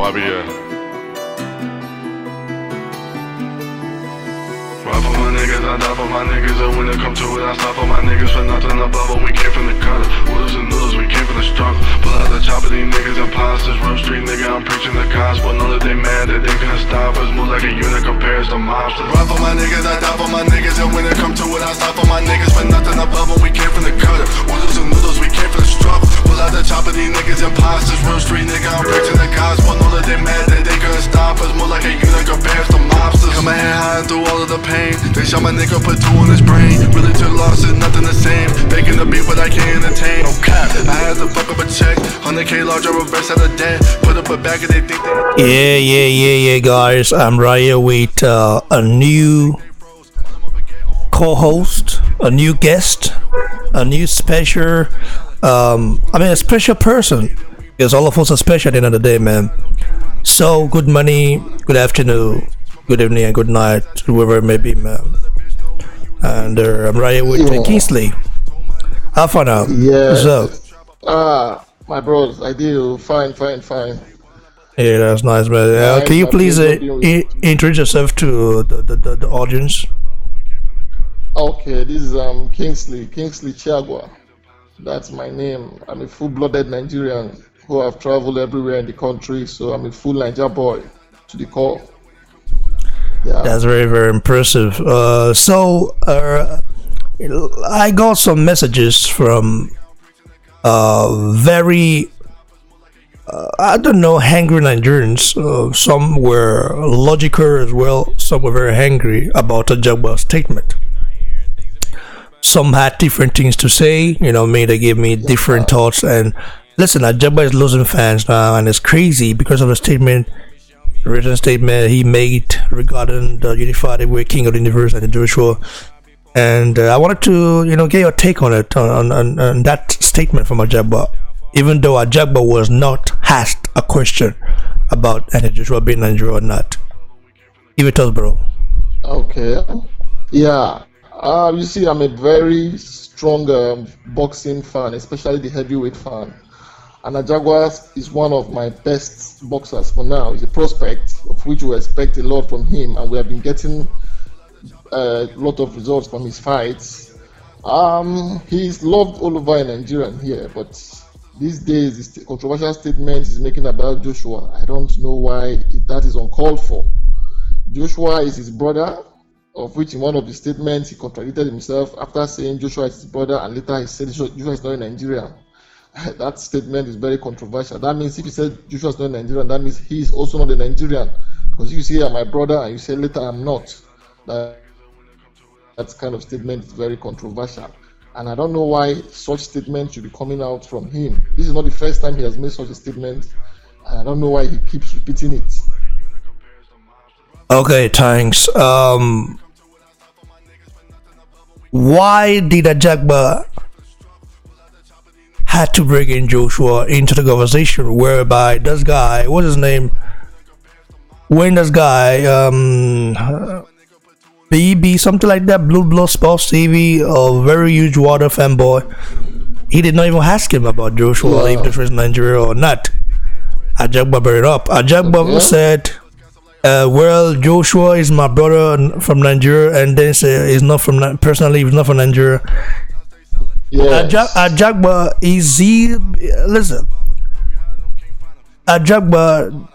YBL. Ride for my niggas, I die for my niggas, and when it come to it, I stop for my niggas for nothing above. But we came from the gutter, wooders and noodles, we came from the struggle. Pull out the chopper, these niggas imposters. Real street nigga, I'm preaching the gospel. Know that they mad that they couldn't stop us. Move like a unit compares to mobsters. Ride for my niggas, I die for my niggas, and when it come to it, I stop for my niggas for nothing above. But we came from the gutter, wooders and noodles, we came from the struggle. Pull out the chopper, these niggas imposters. Real street nigga, I'm preaching the gospel. Know that they mad that they couldn't stop us. Move like a unit compares to mobsters. Come ahead high through all of the pain. They shot my nigga, put two on his brain. Really took losses, nothing the same. Faking the beat, but I can't entertain. No cap, I had to fuck up a check. 100K larger reverse out of debt. Put up a bag and they think they... Yeah, guys. I'm right here with a new co-host, a new guest, a new special. A special person. Because all of us are special at the end of the day, man. So, good morning, good afternoon, good evening, and good night, whoever it may be, man. And I'm right here with Kingsley. How far now? Yeah. What's up? My bros, I do fine. Yeah, that's nice, man. Can you please introduce yourself to the audience? Okay, this is Kingsley Chagwa. That's my name. I'm a full-blooded Nigerian who have traveled everywhere in the country, so I'm a full Niger boy to the core. Yeah. That's very, very impressive. So I got some messages from very, hangry Nigerians. Some were logical as well. Some were very angry about Ajagba's statement. Some had different things to say. They gave me different thoughts. And listen, Ajagba is losing fans now, and it's crazy because of the written statement he made regarding the unified way King of the Universe and Joshua. And I wanted to, get your take on it, on that statement from Ajagba. Even though Ajagba was not asked a question about any Joshua being Nigeria or not. Give it to us, bro. Okay. Yeah. You see, I'm a very strong boxing fan, especially the heavyweight fan. And Ajagba is one of my best boxers for now. He's a prospect, of which we expect a lot from him, and we have been getting a lot of results from his fights. He's loved all over in Nigeria here, but these days, this controversial statement he's making about Joshua, I don't know why that is uncalled for. Joshua is his brother, of which in one of the statements he contradicted himself after saying Joshua is his brother, and later he said Joshua is not a Nigerian. That statement is very controversial. That means if he said Joshua is not a Nigerian, that means he is also not a Nigerian. Because if you say I'm my brother and you say later I'm not, that kind of statement is very controversial. And I don't know why such statements should be coming out from him. This is not the first time he has made such a statement, and I don't know why he keeps repeating it. Okay, thanks. Why did Ajagba had to bring in Joshua into the conversation, whereby this guy, what's his name? When this guy, BB, something like that, Blue Blood Sports TV, a very huge water fanboy, he did not even ask him about Joshua, if this was Nigeria or not. Ajagba brought it up. Ajagba said, well, Joshua is my brother from Nigeria, and then say he's not from, personally, he's not from Nigeria. Yes. Ajagba listen, Ajagba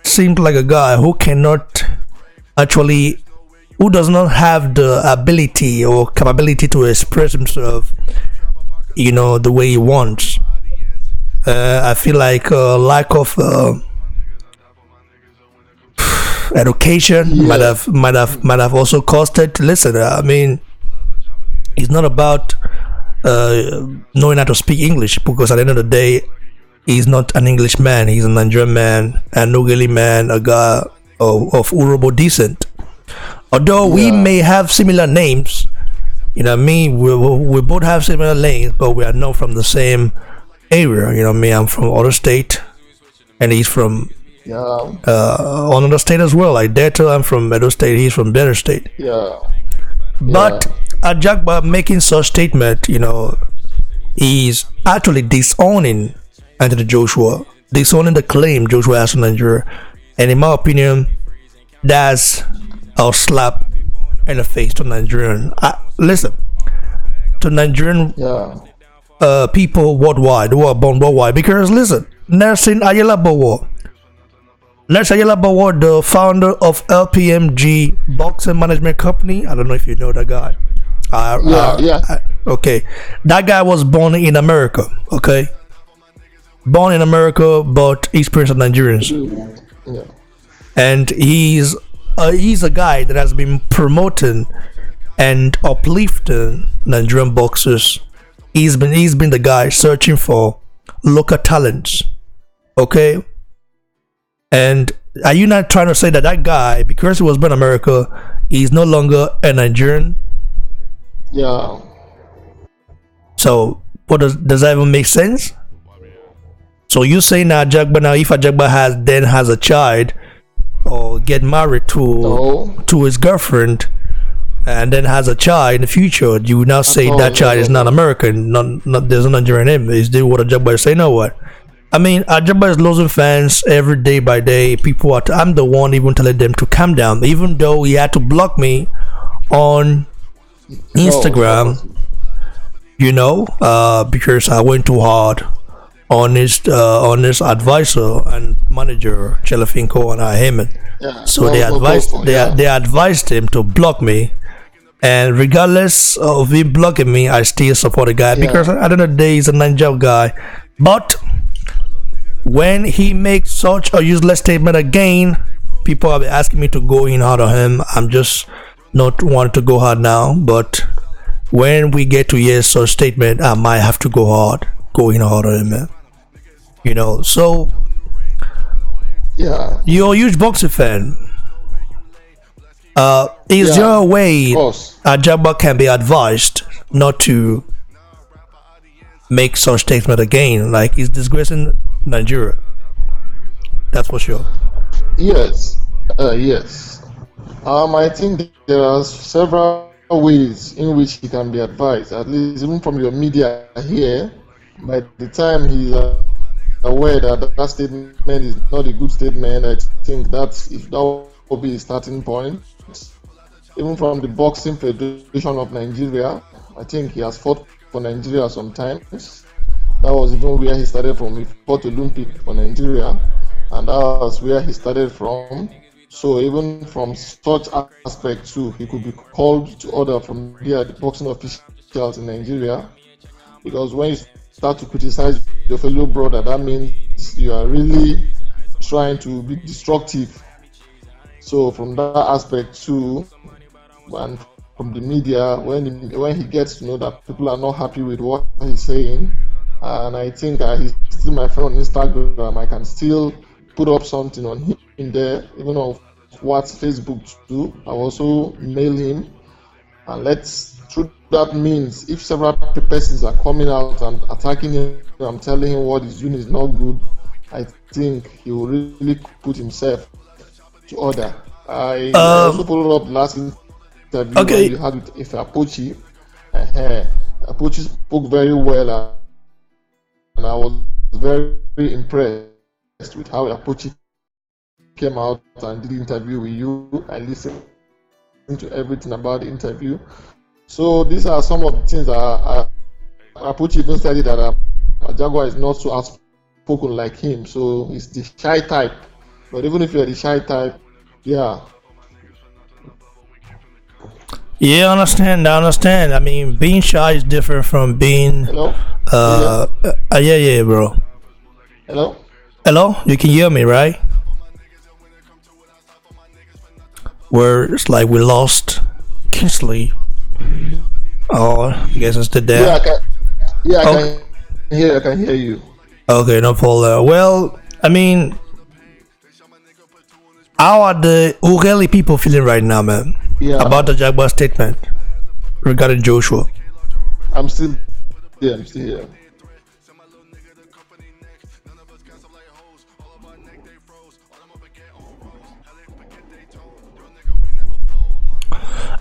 seems like a guy who does not have the ability or capability to express himself, the way he wants. I feel like lack of education might have also caused it. Listen, it's not about knowing how to speak English, because at the end of the day, he's not an Englishman. He's a Nigerian man, a Nogeli man, a guy of Urobo descent. Although we may have similar names, we both have similar names, but we are not from the same area. I'm from other state, and he's from another state as well. Like Delta, I'm from Edo State. He's from Delta State. But Ajagba making such statement, is actually disowning Anthony Joshua disowning the claim Joshua has to Nigeria. And in my opinion, that's a slap in the face to Nigerian. Listen, to Nigerian Yeah. people worldwide who are born worldwide. Because listen, Nelson Ayala Bawo, the founder of LPMG Boxing Management Company. I don't know if you know that guy. Yeah. Yeah. Okay, that guy was born in America. Okay, born in America, but he's parents are Nigerians, Yeah. and he's a guy that has been promoting and uplifting Nigerian boxers. He's been the guy searching for local talents. Okay, and are you not trying to say that that guy, because he was born in America, he's no longer a Nigerian? Yeah. So what does that even make sense? So you say now Ajagba, now if Ajagba has a child or get married to his girlfriend and then has a child in the future, you now say that child is not American, not there's no Nigerian name. Is this what Ajagba is saying? No, what? I mean, Ajagba is losing fans every day by day. People are. I'm the one even telling them to calm down, even though he had to block me on Instagram. Because I went too hard on his advisor and manager Chelafinko and Haman. Yeah. So they advised him to block me, and regardless of him blocking me, I still support the guy because at the end of the day he's a Nigerian guy. But when he makes such a useless statement again, people are asking me to go in hard on him. I'm just not wanting to go hard now, but when we get to hear such statement, I might have to go in hard on him, man. So Yeah. you're a huge boxing fan. Is there a way Ajagba can be advised not to make such statement again? Like he's disgracing Nigeria. That's for sure. Yes. Yes. I think there are several ways in which he can be advised, at least even from your media here. By the time he's aware that that statement is not a good statement, I think that will be a starting point. Even from the Boxing Federation of Nigeria, I think he has fought for Nigeria sometimes. That was even where he started from. He fought Olympic for Nigeria, and that was where he started from. So even from such aspect too, he could be called to order from here, the boxing officials in Nigeria, because when you start to criticize your fellow brother, that means you are really trying to be destructive. So from that aspect too, and from the media, when he gets to know that people are not happy with what he's saying, and I think he's still my friend on Instagram, I can still put up something on him in there, even on what Facebook do. I also mail him, and through that means, if several persons are coming out and attacking him, I'm telling him what he's doing is not good, I think he will really put himself to order. I also followed up last interview you had with Efe Apochi. Apochi spoke very well, and I was very impressed with how Apochi came out and did the interview with you. I listened to everything about the interview. So these are some of the things that Apochi even said that Ajagba is not so outspoken like him. So he's the shy type. But even if you're the shy type, yeah. Yeah, I understand. I mean, being shy is different from being. Hello? Yeah, bro. Hello? You can hear me, right? Where it's like we lost Kingsley. Oh, I guess it's the there. I can hear you. Okay, no problem. Well, I mean, how are the Ureli people feeling right now, man? Yeah. About the Ajagba statement regarding Joshua? I'm still here.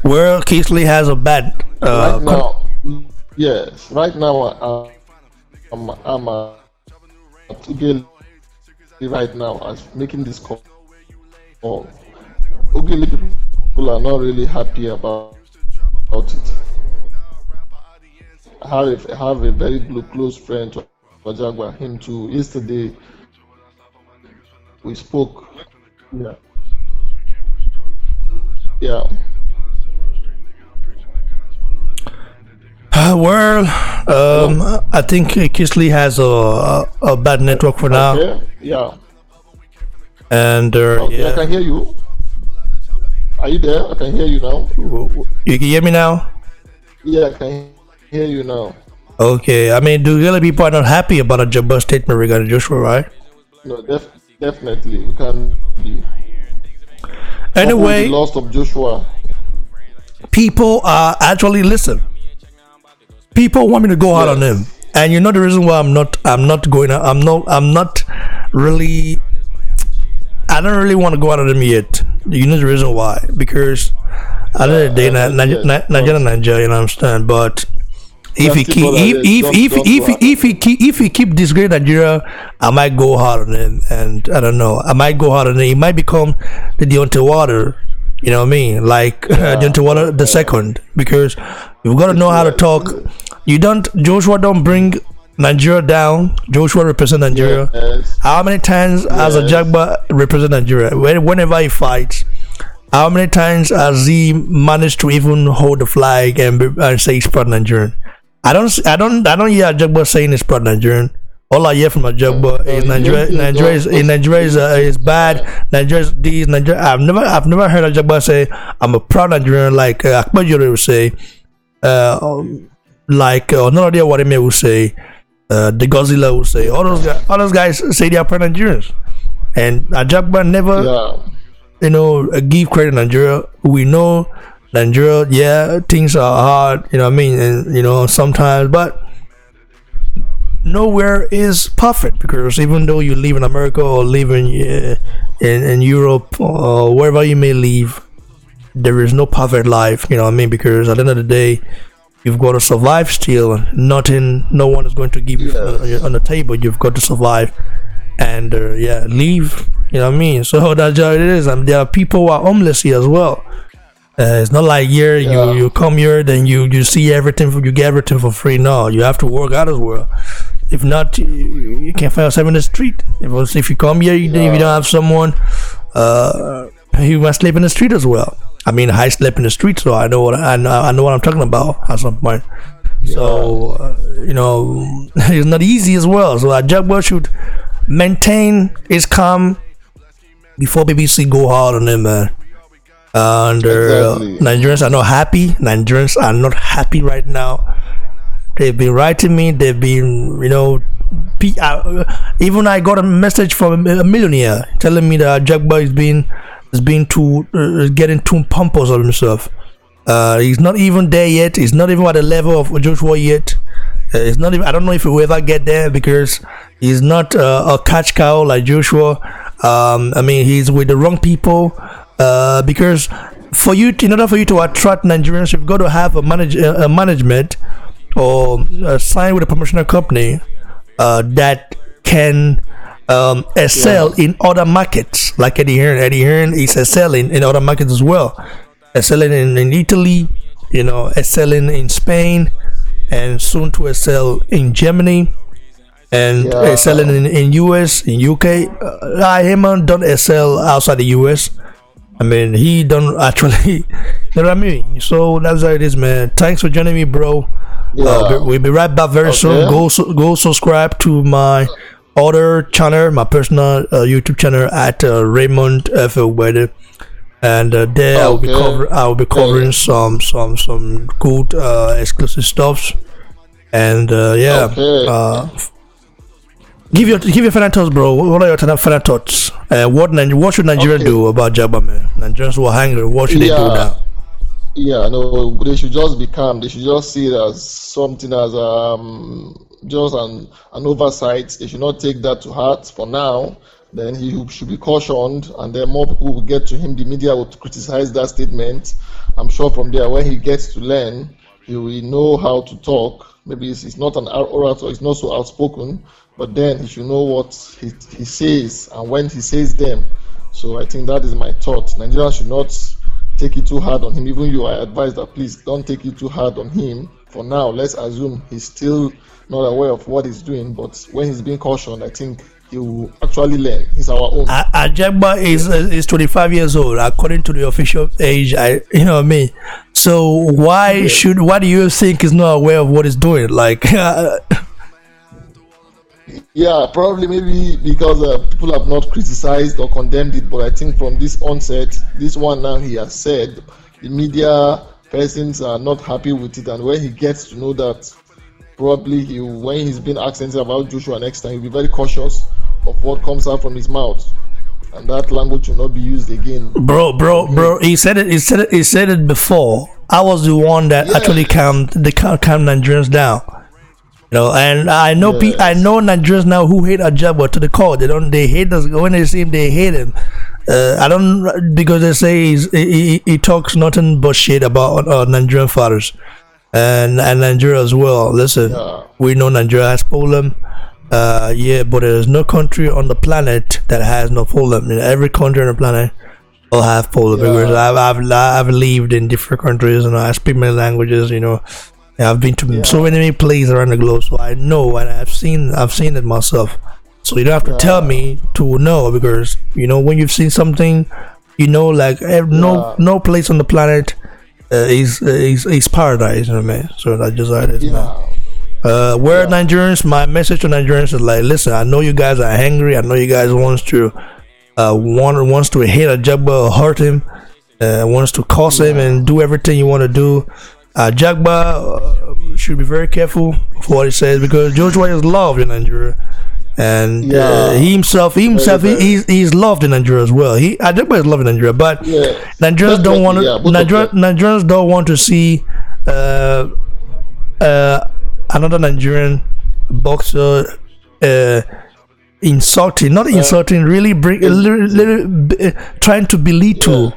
Well, Kingsley has a bad. Right now, yes. Right now, I'm Ugeli right now as making this call. Ogilvy people are not really happy about it. I have a very close friend to Ajagba, him too. Yesterday we spoke. Yeah, yeah. Well, Hello. I think Kisley has a bad network for now, Okay. Yeah. and Okay. I yeah, can hear you. Are you there? I can hear you now. you can hear me now. Yeah, I can hear you now. Okay, I mean, do really people are not happy about a Jabba statement regarding Joshua, right? No, definitely we can be trouble with the Anyway, loss of Joshua. people are actually listen. People want me to go out on him, Yes. and you know the reason why I'm not going out. I'm not really. I don't really want to go out on him yet. You know the reason why? Because at the end Yeah, of the day, yes, Nigeria, because Nigeria, you understand. But we if are he still keep brothers. Yes, don't go out on him. if he keep disgracing Nigeria, I might go hard on him, and I don't know. I might go hard on him. He might become the Deontay Water. You know what I mean? Like Yeah, Deontay Water the second, because you've got to know how to yes, talk. You don't. Joshua don't bring Nigeria down. Joshua represent Nigeria. yes, How many times has a yes. Jagba represent Nigeria? Whenever he fights, how many times has he managed to even hold the flag and say he's proud Nigerian? I don't hear Ajagba saying he's proud Nigerian. All I hear from Ajagba No, is he Nigeria. maintains Nigeria is bad. yeah, Nigeria is this. Nigeria. I've never heard Ajagba say I'm a proud Nigerian like Akpajure would say. Like not idea what Eme would say. The Godzilla would say. All those guys say they are proud Nigerians, and Ajagba never yeah, give credit to Nigeria. We know Nigeria, yeah, things are hard, you know what I mean, and sometimes, but nowhere is perfect because even though you live in America or live in Europe or wherever you may live, there is no perfect life, you know what I mean, because at the end of the day, you've got to survive still. Nothing, no one is going to give you yes, on the table. You've got to survive and leave. You know what I mean? So that's how it is. And there are people who are homeless here as well. It's not like here yeah, you come here, then you see everything, you get everything for free. No, you have to work out as well. If not, you can't find yourself in the street. If you come here, if you don't yeah, have someone, you must sleep in the street as well. I mean, I slept in the street, so I know what I'm talking about at some point. yeah, So it's not easy as well. So Ajagba should maintain his calm before BBC go hard on him, man. And exactly. Nigerians are not happy. Nigerians are not happy right now. They've been writing me. They've been, even I got a message from a millionaire telling me that Jagba is being too getting too pompous of himself. He's not even there yet. He's not even at the level of Joshua yet. It's not even. I don't know if he will ever get there because he's not a catch cow like Joshua. I mean, he's with the wrong people. Because in order for you to attract Nigerians, you've got to have a management or sign with a promotional company that can excel Yeah, in other markets, like Eddie Hearn. Eddie Hearn is excelling in other markets as well, excelling in Italy, excelling in Spain, and soon to excel in Germany and excelling yeah, in US, in UK. Heyman don't excel outside the US. I mean, he don't actually, you know what I mean? So that's how it is, man. Thanks for joining me, bro. yeah. We'll be right back very soon. Okay, Go subscribe to my other channel, my personal YouTube channel at Raymond Efe Ajagba, and there okay. I will be covering Hey, some good exclusive stuffs, and okay. Give your final thoughts, bro. What are your final thoughts? What should Nigeria Okay. do about Jabba, man? Nigerians were hungry. What should they do Yeah, now? yeah. No, they should just be calm. They should just see it as something as just an oversight. They should not take that to heart for now. Then he should be cautioned, and then more people will get to him. The media will criticize that statement. I'm sure from there, when he gets to learn, he will know how to talk. Maybe he's not an orator, he's not so outspoken, but then he should know what he says and when he says them. So I think that is my thought. Nigeria should not take it too hard on him. Even you, I advise that please don't take it too hard on him. For now, let's assume he's still not aware of what he's doing, but when he's being cautioned, I think he will actually learn. He's our own. Ajagba is 25 years old according to the official age. You know what I mean. So why do you think he's not aware of what he's doing? Like, yeah, probably maybe because people have not criticized or condemned it. But I think from this onset, this one now he has said, the media persons are not happy with it, and when he gets to know that, probably when he's been asked anything about Joshua next time, he'll be very cautious of what comes out from his mouth, and that language will not be used again. Bro, he said it before. I was the one that actually calmed Nigerians down. You know, and I know Nigerians now who hate Ajagba to the core. They hate us when they see him. They hate him. I don't, because they say he talks nothing but shit about Nigerian fathers and Nigeria as well. Listen, we know Nigeria has problem. But there's no country on the planet that has no problem. You know, every country on the planet will have problem because I've lived in different countries and I speak many languages. You know, I've been to so many places around the globe, so I know and I've seen it myself. So you don't have to tell me to know, because you know when you've seen something, you know, like no place on the planet is paradise. You know what I mean? So that's just how it is, man. Nigerians, my message to Nigerians is like, listen, I know you guys are angry. I know you guys wants to hate Ajagba or hurt him, wants to curse him and do everything you want to do. Ajagba should be very careful for what he says, because Joshua is loved in Nigeria, and he himself he's loved in Nigeria as well. Ajagba is loved in Nigeria, but Nigerians don't want to. Nigerians don't want to see another Nigerian boxer really trying to belittle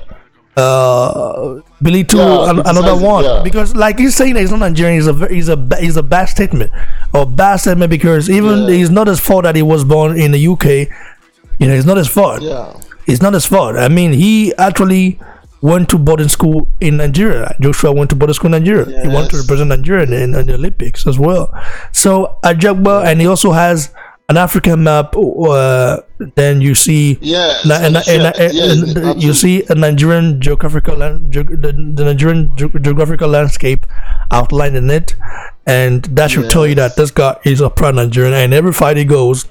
another one, because like he's saying that he's not Nigerian is a bad statement, because even it's not his fault that he was born in the UK. You know, it's not his fault. It's not his fault. I mean, he actually went to boarding school in Nigeria. Joshua went to boarding school in Nigeria. He wanted to represent Nigeria in the Olympics as well. So Ajagba, and he also has an African map. Then you see, you see a Nigerian the Nigerian geographical landscape outlined in it, and that should tell you that this guy is a proud Nigerian. And every fight he goes,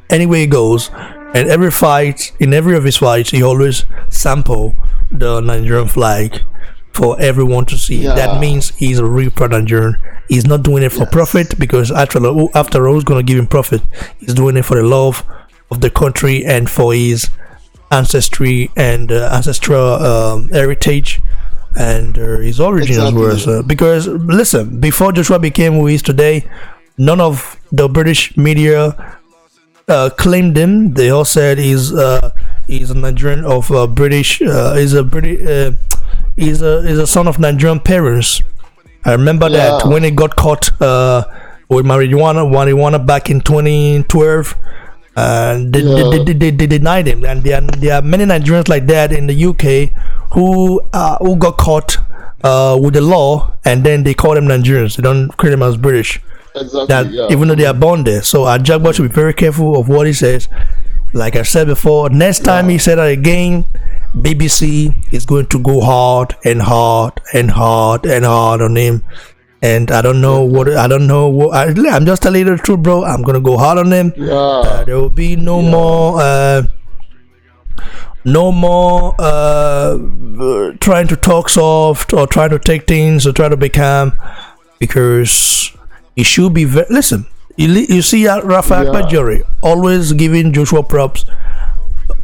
anywhere he goes, and every of his fights, he always sample the Nigerian flag for everyone to see. That means he's a real proud Nigerian. He's not doing it for profit, because after all, who's going to give him profit? He's doing it for the love of the country and for his ancestry and ancestral heritage and his origin as well. So, because listen, before Joshua became who he is today, none of the British media claimed him. They all said he's a Nigerian of British. He's a son of Nigerian parents. I remember that when he got caught with marijuana back in 2012, they denied him. And there are many Nigerians like that in the UK who got caught with the law, and then they call them Nigerians. They don't treat them as British. Even though they are born there. So Ajagba should be very careful of what he says. Like I said before, next time he said that again, BBC is going to go hard and hard and hard and hard on him. And I don't know what I'm just telling you the truth, bro. I'm gonna go hard on him. There will be no more trying to talk soft or trying to take things or try to be calm, because he should be listen. You see Rafa Akpajori always giving Joshua props,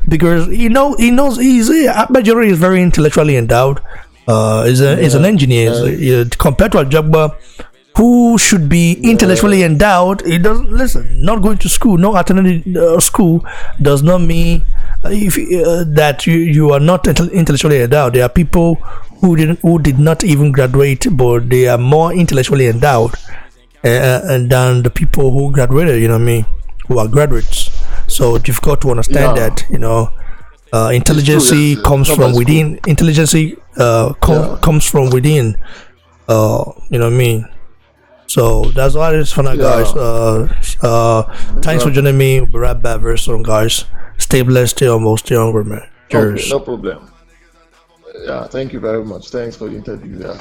because he knows Akpajori is very intellectually endowed. Is an engineer compared to Ajagba, who should be intellectually endowed. It doesn't listen. Not going to school, not attending school, does not mean if that you are not intellectually endowed. There are people who did not even graduate, but they are more intellectually endowed and than the people who graduated. You know what I mean? Who are graduates. So difficult to understand Yeah, that. Intelligence it's true. comes Not from by school. within. Intelligence Yeah, comes from within. You know what I mean? So that's all it is for now, guys. yeah, Thanks for exactly. joining me. We'll be right back very soon, guys. Stay blessed, stay humble, stay hungry, man. Okay, Cheers. no problem. Yeah, thank you very much. Thanks for the interview. Yeah.